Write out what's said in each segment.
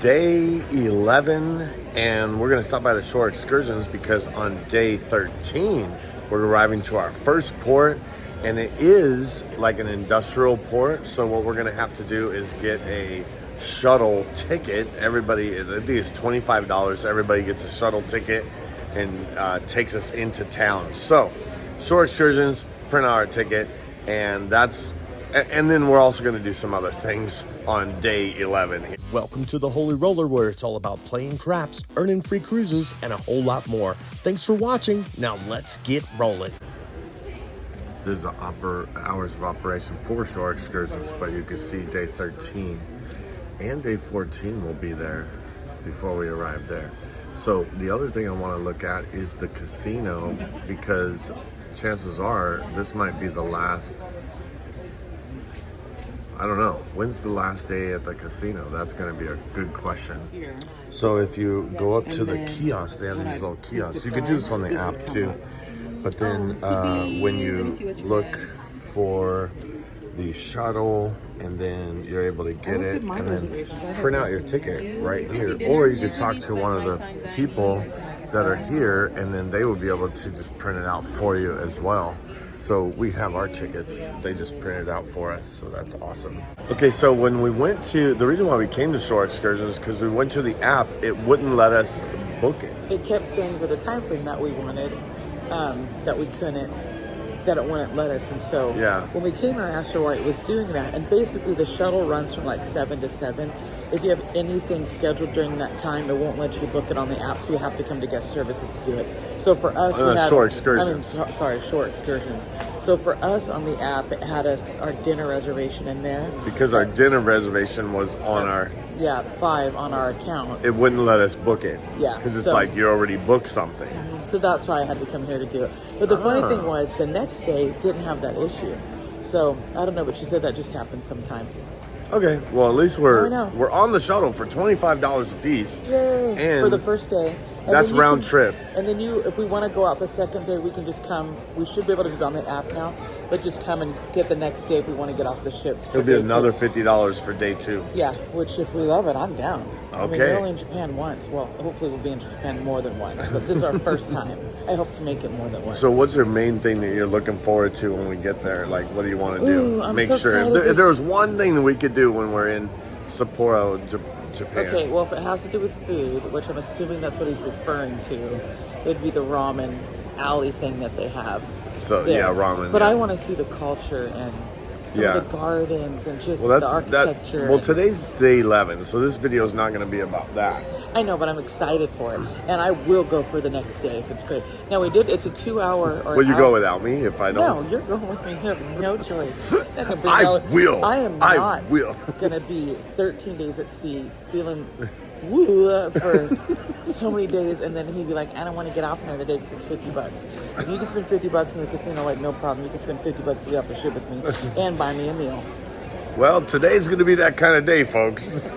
day 11 and we're going to stop by the shore excursions because on day 13 we're arriving to our first port, and it is like an industrial port. So what we're going to have to do is get a shuttle ticket. Everybody, I think it's $25. Everybody gets a shuttle ticket and takes us into town. So shore excursions, print out our ticket, and then we're also going to do some other things on day 11. Welcome to the Holy Roller, where it's all about playing craps, earning free cruises, and a whole lot more. Thanks for watching. Now let's get rolling. This is the hours of operation for shore excursions, but you can see day 13 and day 14 will be there before we arrive there. So the other thing I want to look at is the casino, because chances are this might be the last. I don't know. When's the last day at the casino? That's going to be a good question. So if you go up to the kiosk, they have these little kiosks. You could do this on the app too. But then when you look for the shuttle, and then you're able to get it and then print out your ticket right here. Or you could talk to one of the people that are here, and then they will be able to just print it out for you as well. So we have our tickets, they just printed out for us, so that's awesome. Okay, so when we went to, the reason why we came to shore excursions is because we went to the app, it wouldn't let us book it. It kept saying for the time frame that we wanted, that we couldn't, that it wouldn't let us. And so when we came here, I asked her why it was doing that. And basically the shuttle runs from like 7 to 7. If you have anything scheduled during that time, it won't let you book it on the app, so you have to come to guest services to do it. So for us, we had shore excursions. Shore excursions. So for us on the app, it had our dinner reservation in there. Because our dinner reservation was on our 5 on our account. It wouldn't let us book it. Yeah. Because it's like you already booked something. So that's why I had to come here to do it. But the funny thing was, the next day didn't have that issue. So I don't know, but she said that just happens sometimes. Okay, well at least we're on the shuttle for $25 a piece. Yay! And for the first day. And that's round trip. And then if we want to go out the second day, we can just come. We should be able to do it on the app now, but just come and get the next day if we want to get off the ship. It'll be another $50 for day 2. Yeah, which if we love it, I'm down. Okay. I mean, we're only in Japan once. Well, hopefully we'll be in Japan more than once, but this is our first time. I hope to make it more than once. So what's your main thing that you're looking forward to when we get there? Like, what do you want to do? I'm Make so sure. If there was one thing that we could do when we're in Sapporo, Japan. Okay, well, if it has to do with food, which I'm assuming that's what he's referring to, it'd be the ramen alley thing that they have. So, there. Ramen. But I want to see the culture and some of the gardens and just the architecture. Well, today's day 11, so this video is not going to be about that. I know, but I'm excited for it. And I will go for the next day if it's great. Now, it's a 2-hour or Will you go without me if I don't? No, you're going with me. You have no choice. I will. I am not going to be 13 days at sea feeling woo for so many days, and then he'd be like, I don't want to get off here today because it's $50. If you can spend $50 in the casino, like, no problem. You can spend $50 to get off the ship with me and buy me a meal. Well, today's going to be that kind of day, folks.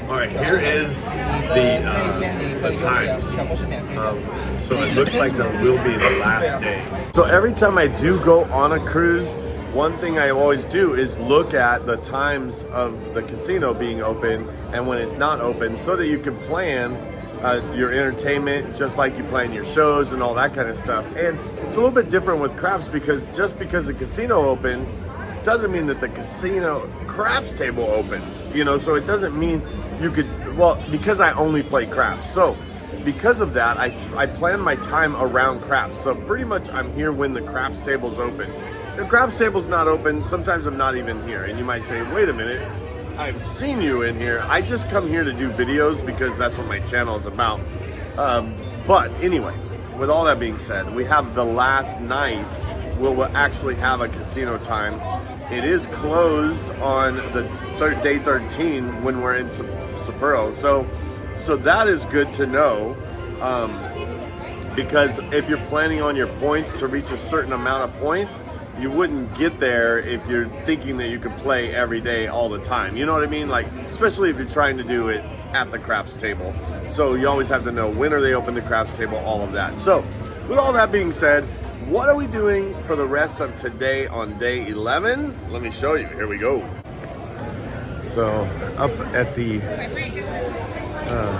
All right, here is the time. So it looks like that will be the last day. So every time I do go on a cruise, one thing I always do is look at the times of the casino being open and when it's not open, so that you can plan your entertainment just like you plan your shows and all that kind of stuff. And it's a little bit different with craps, because just because the casino opens doesn't mean that the casino craps table opens, so it doesn't mean you could, because I only play craps. So because of that, I plan my time around craps. So pretty much I'm here when the craps table's open. The craps table's not open, sometimes I'm not even here. And you might say, wait a minute, I've seen you in here. I just come here to do videos because that's what my channel is about. But anyway, with all that being said, we have the last night. We'll actually have a casino time. It is closed on the day 13 when we're in Sapporo. So that is good to know, because if you're planning on your points to reach a certain amount of points, you wouldn't get there if you're thinking that you could play every day all the time. You know what I mean? Like, especially if you're trying to do it at the craps table. So you always have to know when are they open the craps table, all of that. So with all that being said, what are we doing for the rest of today on day 11? Let me show you. Here we go. So up at the,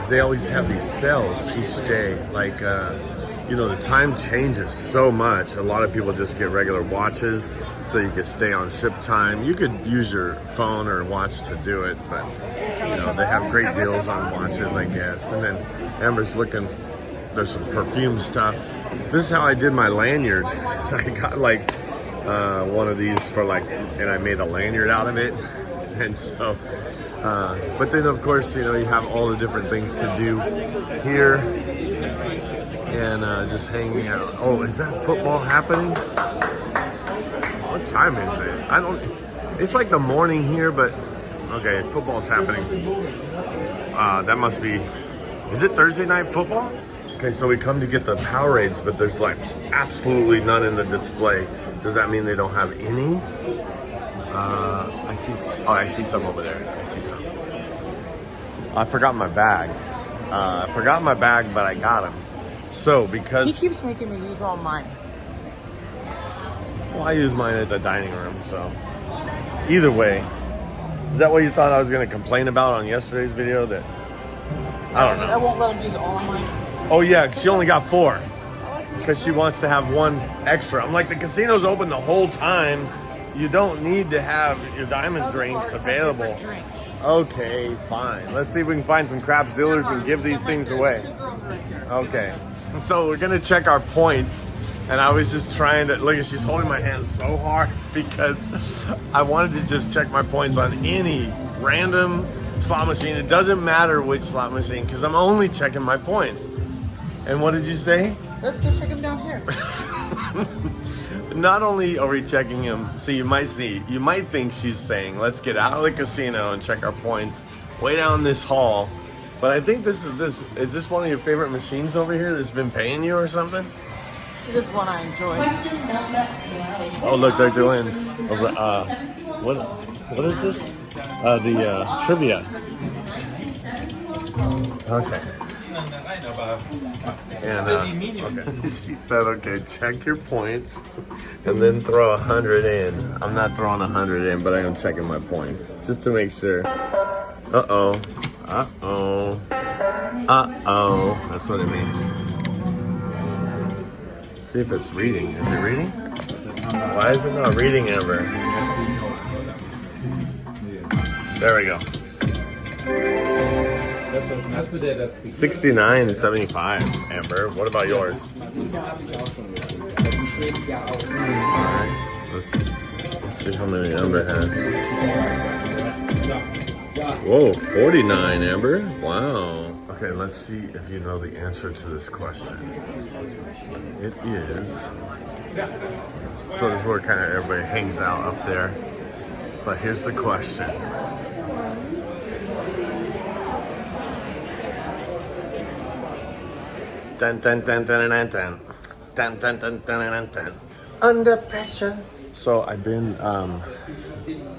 they always have these sales each day. Like, you know, the time changes so much. A lot of people just get regular watches so you can stay on ship time. You could use your phone or watch to do it, but you know, they have great deals on watches, I guess. And then Amber's looking, there's some perfume stuff. This is how I did my lanyard. I got like one of these for like, and I made a lanyard out of it. And so, but then of course, you know, you have all the different things to do here and just hanging out. Oh, is that football happening? What time is it? It's like the morning here, but okay, football's happening. That must be, is it Thursday night football? Okay, so we come to get the Powerades, but there's like absolutely none in the display. Does that mean they don't have any? I see some over there. I see some. I forgot my bag. But I got them. So because he keeps making me use all mine. Well, I use mine at the dining room. So either way, is that what you thought I was going to complain about on yesterday's video? That I don't know. I won't let him use all of mine. Oh yeah, she only got 4 because she wants to have 1 extra. I'm like, the casino's open the whole time. You don't need to have your diamond drinks available. Okay, fine. Let's see if we can find some craps dealers and give these things away. Okay, so we're gonna check our points. And I was just trying to, look, she's holding my hand so hard because I wanted to just check my points on any random slot machine. It doesn't matter which slot machine because I'm only checking my points. And what did you say? Let's go check him down here. Not only are we checking him, so you might think she's saying, let's get out of the casino and check our points way down this hall. But I think is this one of your favorite machines over here that's been paying you or something? It is one I enjoy. Oh look, they're doing, what is this? The trivia. Okay. And okay. She said, okay, check your points and then throw 100 in. I'm not throwing 100 in, but I am checking my points just to make sure. Uh-oh. Uh-oh. Uh-oh. That's what it means. See if it's reading. Is it reading? Why is it not reading, Amber? There we go. 69 and 75, Amber. What about yours? Alright. Let's see how many Amber has. Whoa, 49, Amber. Wow. Okay, let's see if you know the answer to this question. It is. So this is where kind of everybody hangs out up there. But here's the question. Dun dun dun dun dun dun dun dun dun dun dun. Under pressure. So I've been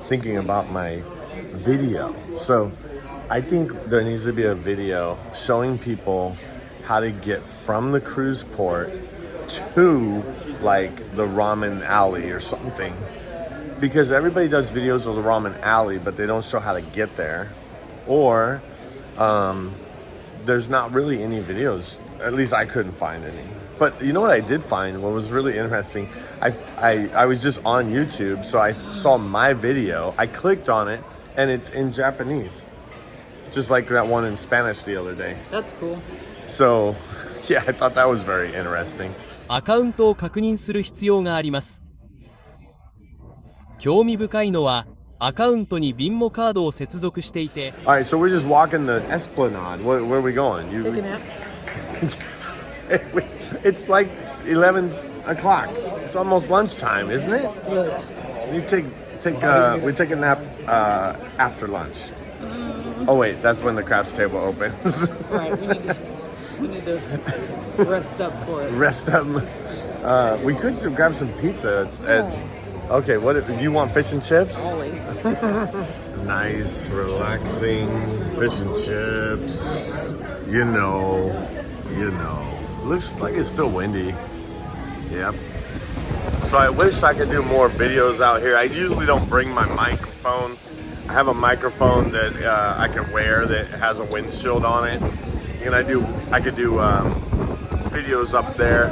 thinking about my video. So I think there needs to be a video showing people how to get from the cruise port to like the ramen alley or something. Because everybody does videos of the ramen alley, but they don't show how to get there. Or there's not really any videos. At least I couldn't find any. But you know what I did find? What was really interesting? I was just on YouTube, so I saw my video. I clicked on it, and it's in Japanese. Just like that one in Spanish the other day. That's cool. So, yeah, I thought that was very interesting. アカウントを確認する必要があります。興味深いのは、アカウントにビンモカードを接続していて。Alright, so we're just walking the Esplanade. Where are we going? Take a nap. It's like 11 o'clock. It's almost lunchtime, isn't it? Yeah. We take a nap after lunch. Oh wait, that's when the craps table opens. Right, we need to rest up for it. Rest up. We could grab some pizza. Okay, what if you want fish and chips? Always. Nice, relaxing fish and chips. You know. Looks like it's still windy. Yep. So I wish I could do more videos out here. I usually don't bring my microphone I have a microphone that I can wear that has a windshield on it, and I could do videos up there.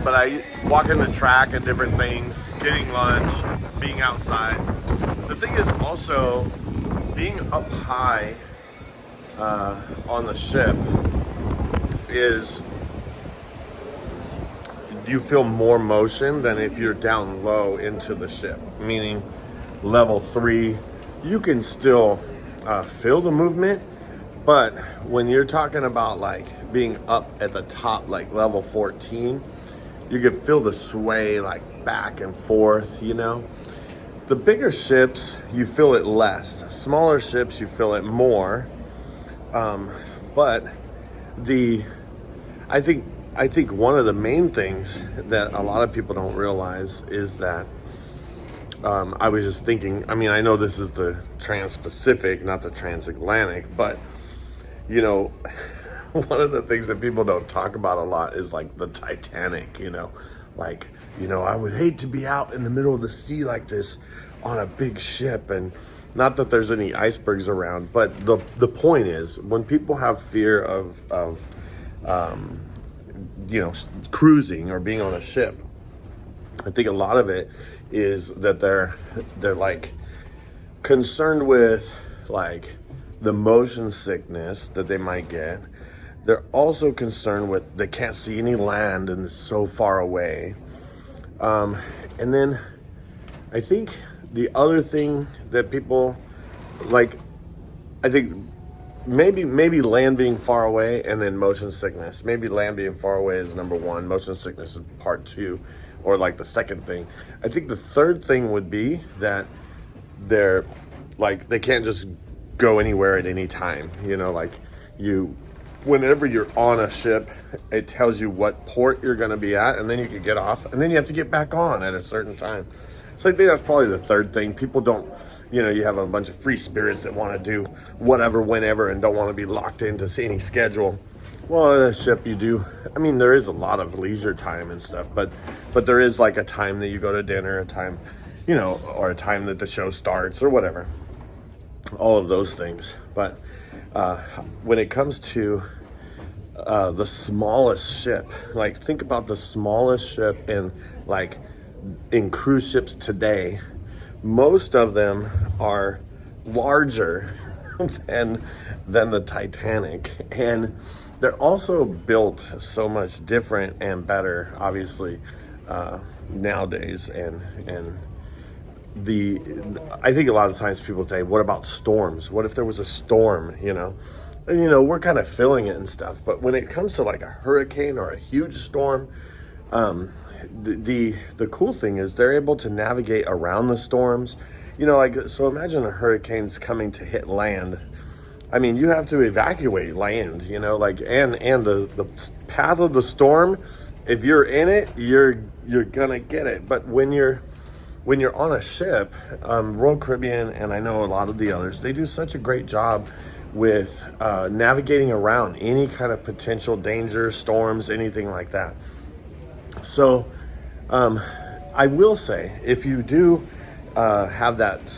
But I walking the track and different things, getting lunch, being outside. The thing is also being up high on the ship is you feel more motion than if you're down low into the ship, meaning level 3 you can still feel the movement, but when you're talking about like being up at the top, like level 14, you can feel the sway like back and forth, you know. The bigger ships, you feel it less. Smaller ships, you feel it more. But I think one of the main things that a lot of people don't realize is that I was just thinking, I mean, I know this is the Trans-Pacific, not the Transatlantic, but you know, one of the things that people don't talk about a lot is like the Titanic, you know, like, you know, I would hate to be out in the middle of the sea like this on a big ship. And not that there's any icebergs around, but the point is, when people have fear of you know, cruising or being on a ship, I think a lot of it is that they're like concerned with like the motion sickness that they might get. They're also concerned with they can't see any land and it's so far away. And then I think the other thing that people like, I think maybe land being far away and then motion sickness. Maybe land being far away is number 1, motion sickness is part 2, or like the second thing. I think the third thing would be that they're like, they can't just go anywhere at any time, you know, like whenever you're on a ship, it tells you what port you're going to be at, and then you can get off, and then you have to get back on at a certain time. So I think that's probably the third thing. People don't, you know, you have a bunch of free spirits that want to do whatever, whenever, and don't want to be locked into any schedule. Well, on a ship you do, I mean, there is a lot of leisure time and stuff, but there is like a time that you go to dinner, a time, you know, or a time that the show starts or whatever. All of those things. But when it comes to the smallest ship, like think about the smallest ship in cruise ships today, most of them are larger than the Titanic, and they're also built so much different and better, obviously, nowadays. And I think a lot of times people say, what about storms? What if there was a storm, you know? And, you know, we're kind of feeling it and stuff. But when it comes to like a hurricane or a huge storm, the cool thing is they're able to navigate around the storms. You know, like, so imagine a hurricane's coming to hit land. I mean, you have to evacuate land, you know, like, and the path of the storm, if you're in it, you're gonna get it. But when you're on a ship, Royal Caribbean, and I know a lot of the others, they do such a great job with navigating around any kind of potential danger, storms, anything like that. So I will say, if you do have that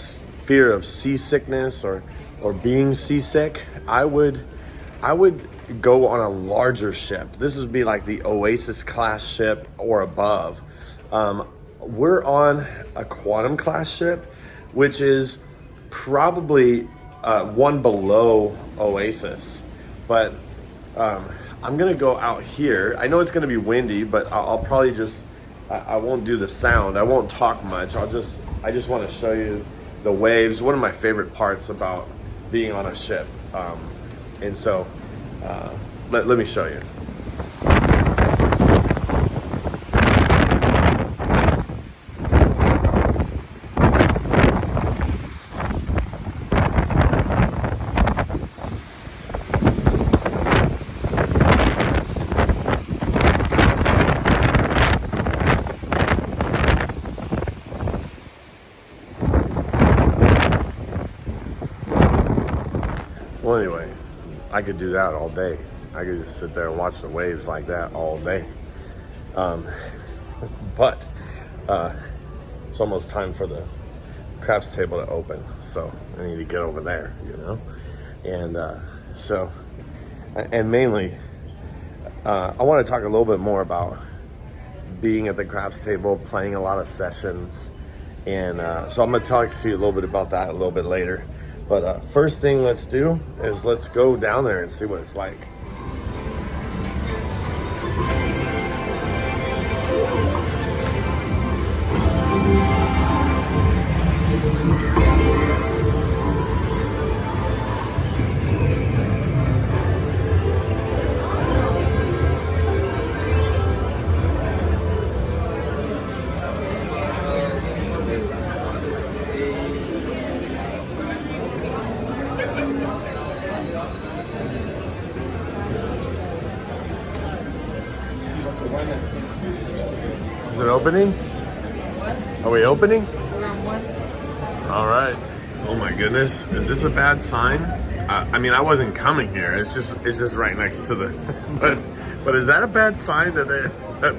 fear of seasickness or being seasick, I would go on a larger ship. This would be like the Oasis class ship or above. We're on a Quantum class ship, which is probably one below Oasis. But I'm gonna go out here. I know it's gonna be windy, but I'll probably just, I won't do the sound. I won't talk much. I just want to show you the waves. One of my favorite parts about being on a ship. And so let me show you. Well, anyway, I could do that all day. I could just sit there and watch the waves like that all day. But it's almost time for the craps table to open, so I need to get over there, you know. And and mainly, I want to talk a little bit more about being at the craps table, playing a lot of sessions, and so I'm gonna talk to you a little bit about that a little bit later. But first thing let's do is let's go down there and see what it's like. Is it opening? Are we opening? All right. Oh my goodness. Is this a bad sign? I mean, I wasn't coming here. It's just right next to the. But is that a bad sign that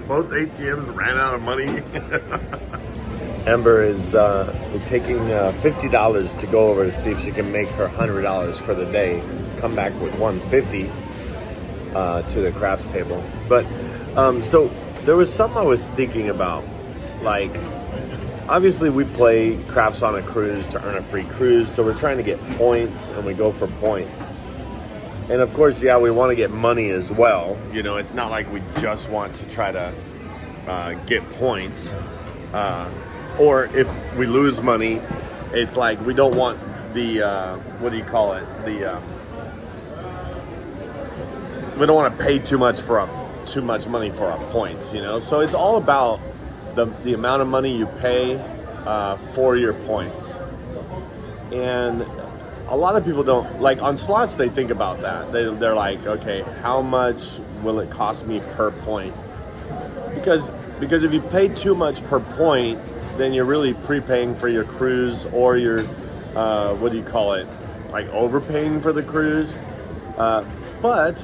both ATMs ran out of money? Amber is taking $50 to go over to see if she can make her $100 for the day. Come back with $150 to the craps table. But so there was something I was thinking about. Like, obviously we play craps on a cruise to earn a free cruise, so we're trying to get points, and we go for points. And of course, yeah, we want to get money as well. You know, it's not like we just want to try to get points. Or if we lose money, it's like we don't want the, what do you call it? We don't want to pay too much money for our points, you know? So it's all about the amount of money you pay for your points. And a lot of people don't, like on slots, they think about that. They're like, okay, how much will it cost me per point? Because if you pay too much per point, then you're really prepaying for your cruise, or you're, what do you call it? Like overpaying for the cruise. But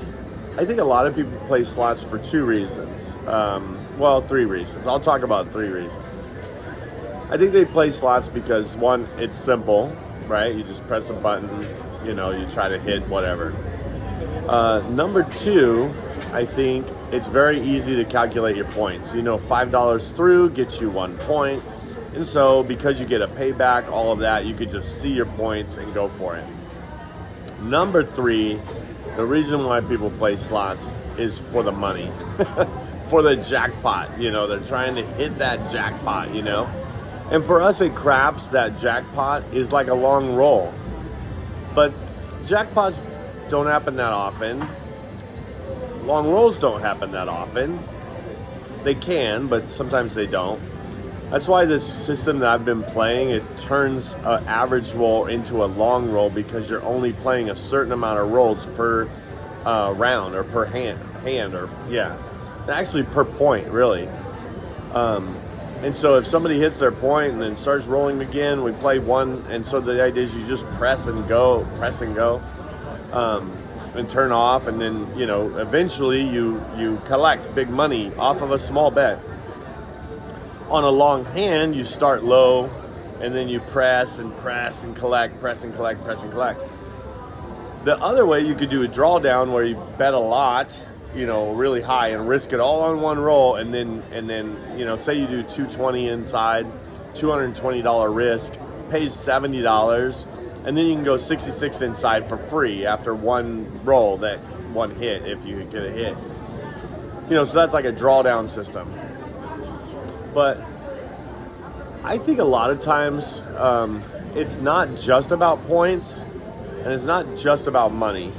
I think a lot of people play slots for two reasons. Well, three reasons. I'll talk about three reasons. I think they play slots because, one, it's simple, right? You just press a button, you know, you try to hit whatever. Number two, I think it's very easy to calculate your points. You know, $5 through gets you 1 point. And so because you get a payback, all of that, you could just see your points and go for it. Number three, the reason why people play slots is for the money, for the jackpot. You know, they're trying to hit that jackpot, you know. And for us at craps, that jackpot is like a long roll. But jackpots don't happen that often. Long rolls don't happen that often. They can, but sometimes they don't. That's why this system that I've been playing, it turns an average roll into a long roll, because you're only playing a certain amount of rolls per round, or per hand, or yeah, actually per point, really. And so if somebody hits their point and then starts rolling again, we play one. And so the idea is you just press and go, and turn off, and then, you know, eventually you collect big money off of a small bet. On a long hand, you start low, and then you press and collect, press and collect. The other way, you could do a drawdown where you bet a lot, you know, really high, and risk it all on one roll, and then you know, say you do 220 inside, $220 risk, pays $70, and then you can go 66 inside for free after one roll, that one hit, if you get a hit. You know, so that's like a drawdown system. But I think a lot of times it's not just about points, and it's not just about money.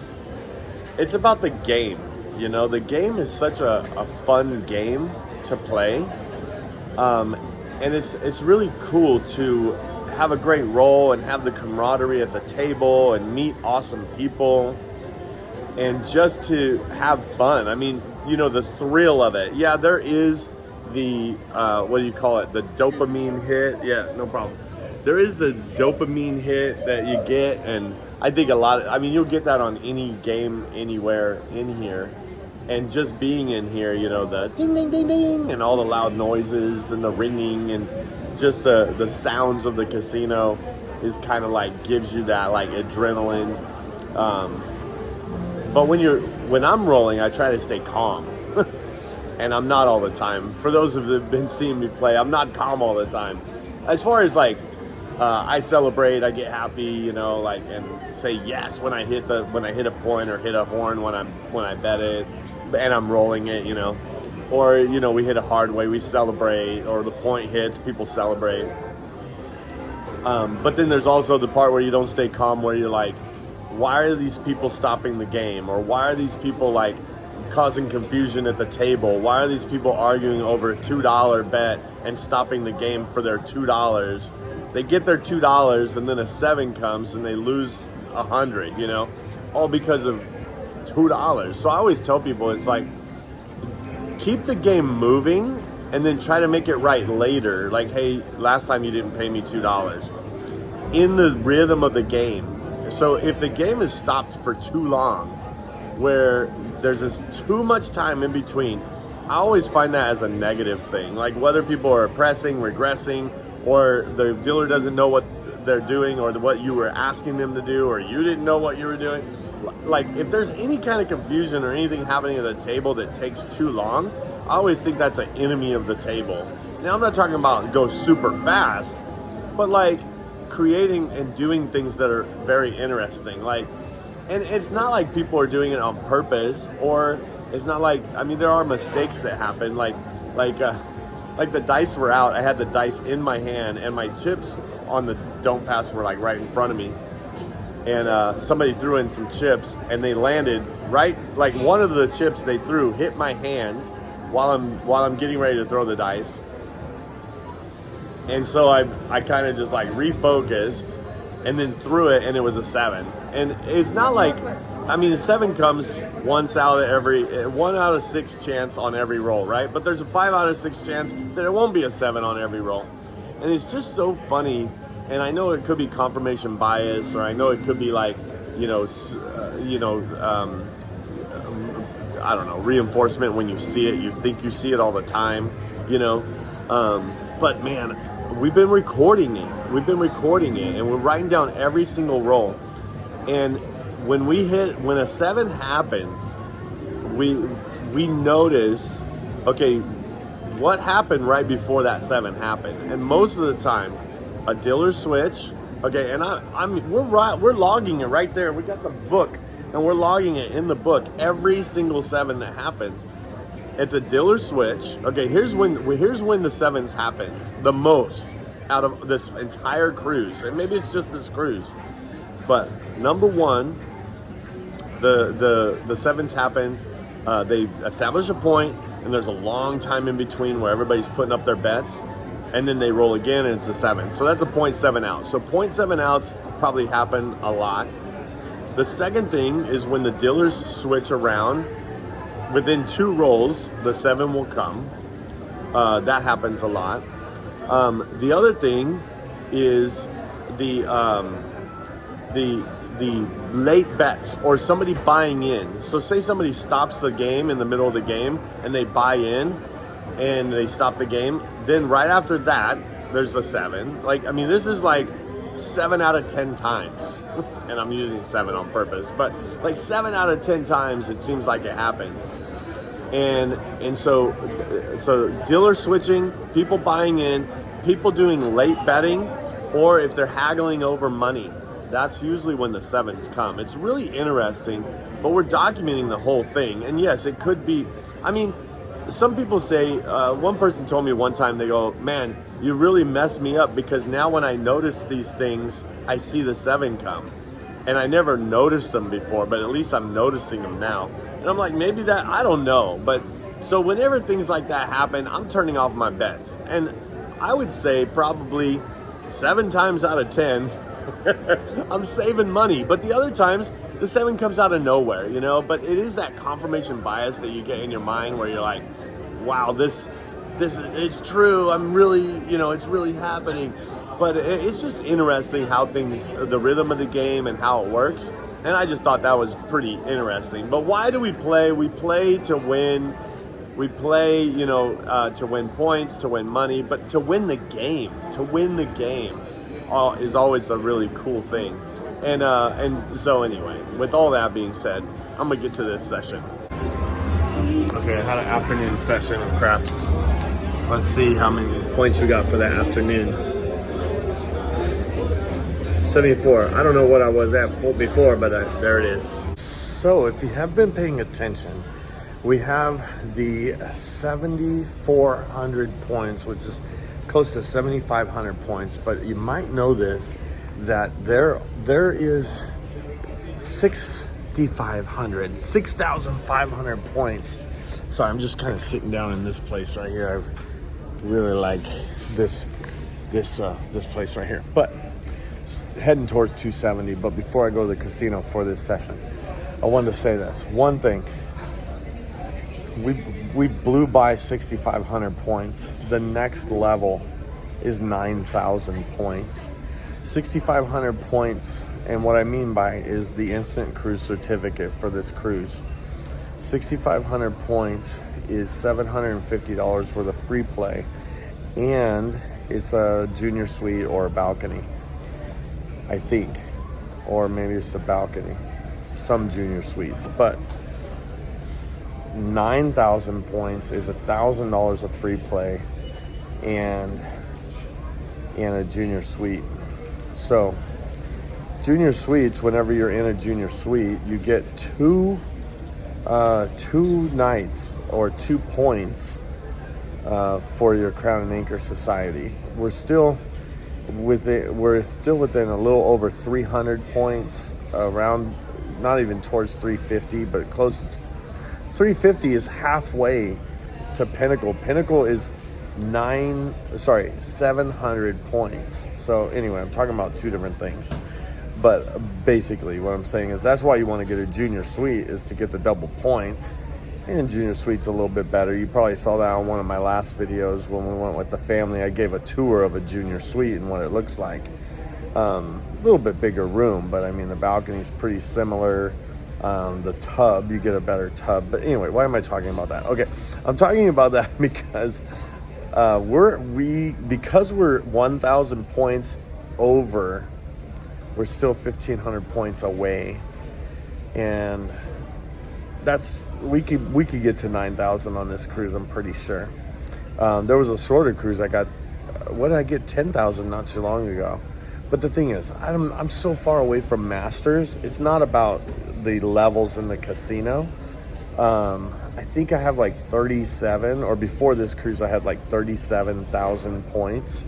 It's about the game. You know, the game is such a fun game to play. And it's really cool to have a great roll and have the camaraderie at the table and meet awesome people and just to have fun. I mean, you know, the thrill of it. Yeah, there is the, what do you call it? The dopamine hit. Yeah, no problem. There is the dopamine hit that you get, and I think you'll get that on any game anywhere in here. And just being in here, you know, the ding, ding, ding, ding, and all the loud noises and the ringing, and just the sounds of the casino is kind of like gives you that like adrenaline. But when I'm rolling, I try to stay calm. And I'm not all the time. For those who have been seeing me play, I'm not calm all the time. As far as like, I celebrate, I get happy, you know, like, and say yes when I hit a point or hit a horn when I bet it, and I'm rolling it, you know, or you know we hit a hard way, we celebrate, or the point hits, people celebrate. But then there's also the part where you don't stay calm, where you're like, why are these people stopping the game, or why are these people like causing confusion at the table? Why are these people arguing over a $2 bet and stopping the game for their $2? They get their $2 and then a 7 comes and they lose 100, you know, all because of $2. So I always tell people, it's like, keep the game moving and then try to make it right later. Like, hey, last time you didn't pay me $2, in the rhythm of the game. So if the game is stopped for too long, where there's this too much time in between, I always find that as a negative thing. Like whether people are pressing, regressing, or the dealer doesn't know what they're doing, or what you were asking them to do, or you didn't know what you were doing. Like if there's any kind of confusion or anything happening at the table that takes too long, I always think that's an enemy of the table. Now I'm not talking about go super fast, but like creating and doing things that are very interesting. Like, and it's not like people are doing it on purpose, or it's not like, I mean, there are mistakes that happen. Like the dice were out. I had the dice in my hand, and my chips on the don't pass were like right in front of me. And somebody threw in some chips, and they landed right, like one of the chips they threw hit my hand while I'm getting ready to throw the dice. And so I kind of just like refocused and then threw it, and it was a 7. And it's not like, I mean, a 7 comes one out of 6 chance on every roll, right? But there's a 5 out of 6 chance that it won't be a 7 on every roll. And it's just so funny. And I know it could be confirmation bias, or I know it could be like, I don't know, reinforcement. When you see it, you think you see it all the time, you know. But man, we've been recording it, and we're writing down every single roll. And when a 7 happens, we notice, okay, what happened right before that 7 happened. And most of the time, a dealer switch, okay, and we're logging it right there. We got the book, and we're logging it in the book, every single 7 that happens. It's a dealer switch. Okay, here's when the 7s happen the most out of this entire cruise, and maybe it's just this cruise. But number one, the 7s happen. They establish a point, and there's a long time in between where everybody's putting up their bets, and then they roll again, and it's a 7. So that's a 0.7 out. So 0.7 outs probably happen a lot. The second thing is when the dealers switch around. Within 2 rolls, the 7 will come. That happens a lot. The other thing is the late bets, or somebody buying in. So say somebody stops the game in the middle of the game, and they buy in, and they stop the game. Then right after that, there's a 7. Like, I mean, this is like 7 out of 10 times. And I'm using 7 on purpose, but like 7 out of 10 times it seems like it happens. And so dealer switching, people buying in, people doing late betting, or if they're haggling over money, that's usually when the 7s come. It's really interesting, but we're documenting the whole thing. And yes, it could be, I mean, some people say, one person told me one time, they go, man, you really messed me up, because now when I notice these things, I see the 7 come. And I never noticed them before, but at least I'm noticing them now. And I'm like, maybe that, I don't know. But so whenever things like that happen, I'm turning off my bets. And I would say probably 7 times out of 10, I'm saving money. But the other times, the 7 comes out of nowhere, you know. But it is that confirmation bias that you get in your mind, where you're like, wow, this is true. I'm really, you know, it's really happening. But it's just interesting how things, the rhythm of the game and how it works. And I just thought that was pretty interesting. But why do we play? We play to win We play, you know, to win points, to win money, but to win the game, is always a really cool thing. And so anyway, with all that being said, I'm gonna get to this session. Okay, I had an afternoon session of craps. Let's see how many points we got for that afternoon. 74. I don't know what I was at before, but there it is. So if you have been paying attention, we have the 7,400 points, which is close to 7,500 points. But you might know this, that there is 6,500 points. So I'm just kind of sitting down in this place right here. I really like this place right here. But heading towards 270. But before I go to the casino for this session, I wanted to say this one thing. We blew by 6,500 points. The next level is 9,000 points. 6,500 points, and what I mean by is the instant cruise certificate for this cruise. 6,500 points is $750 worth of free play, and it's a junior suite or a balcony, I think, or maybe it's a balcony, some junior suites, but 9,000 points is $1,000 of free play and a junior suite. So junior suites, whenever you're in a junior suite, you get two nights or 2 points for your Crown and Anchor Society. We're still within a little over 300 points, around, not even towards 350, but close to 350 is halfway to Pinnacle. Pinnacle is 700 points. So anyway, I'm talking about two different things. But basically what I'm saying is that's why you want to get a junior suite, is to get the double points. And junior suite's a little bit better. You probably saw that on one of my last videos when we went with the family. I gave a tour of a junior suite and what it looks like. A little bit bigger room, but I mean the balcony's pretty similar. The tub, you get a better tub. But anyway, why am I talking about that? Okay, I'm talking about that because we're 1,000 points over. We're still 1,500 points away, and we could get to 9,000 on this cruise. I'm pretty sure. There was a shorter cruise I got. What did I get? 10,000 not too long ago. But the thing is, I'm so far away from Masters. It's not about the levels in the casino. I think I have like 37, or before this cruise I had like 37,000 points,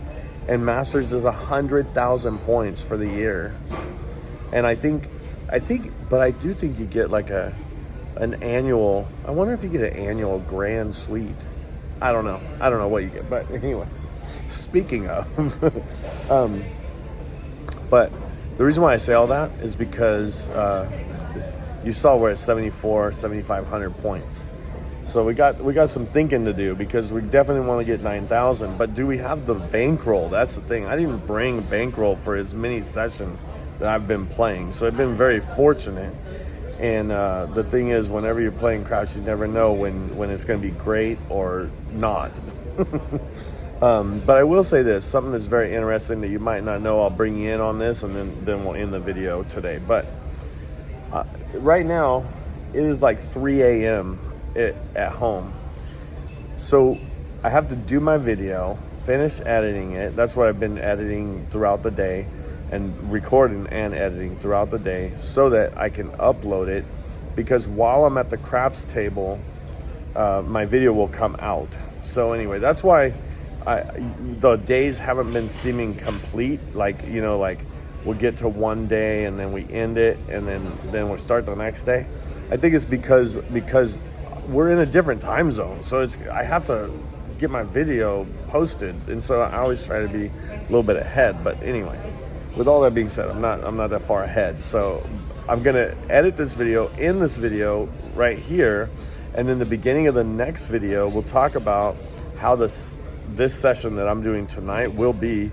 and Masters is 100,000 points for the year. And I do think you get like an annual. I wonder if you get an annual grand suite. I don't know what you get, but anyway, speaking of but the reason why I say all that is because you saw we're at 7,500 points. So we got some thinking to do, because we definitely want to get 9,000. But do we have the bankroll? That's the thing. I didn't bring bankroll for as many sessions that I've been playing. So I've been very fortunate. And the thing is, whenever you're playing craps, you never know when it's going to be great or not. But I will say this, something that's very interesting that you might not know. I'll bring you in on this, and then we'll end the video today. But right now, it is like 3 a.m. at home. So I have to do my video, finish editing it. That's what I've been editing throughout the day, and recording and editing throughout the day, so that I can upload it. Because while I'm at the craps table, my video will come out. So anyway, that's why the days haven't been seeming complete. Like, you know, like we'll get to one day and then we end it, and then we'll start the next day. I think it's because we're in a different time zone. So I have to get my video posted, and so I always try to be a little bit ahead. But anyway, with all that being said, I'm not that far ahead. So I'm gonna edit this video, end this video right here, and then the beginning of the next video we'll talk about how this session that I'm doing tonight will be,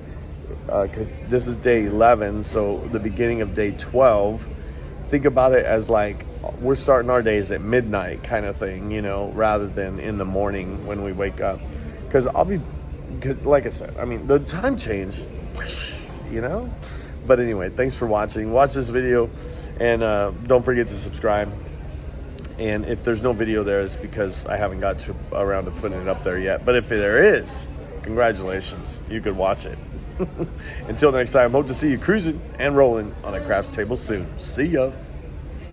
because this is day 11, so the beginning of day 12. Think about it as like we're starting our days at midnight kind of thing, you know, rather than in the morning when we wake up. Because like I said, I mean, the time change, you know. But anyway, thanks for watching. Watch this video, and don't forget to subscribe. And if there's no video there, it's because I haven't got around to putting it up there yet. But if there is, congratulations, you could watch it. Until next time, hope to see you cruising and rolling on a craps table soon. See ya.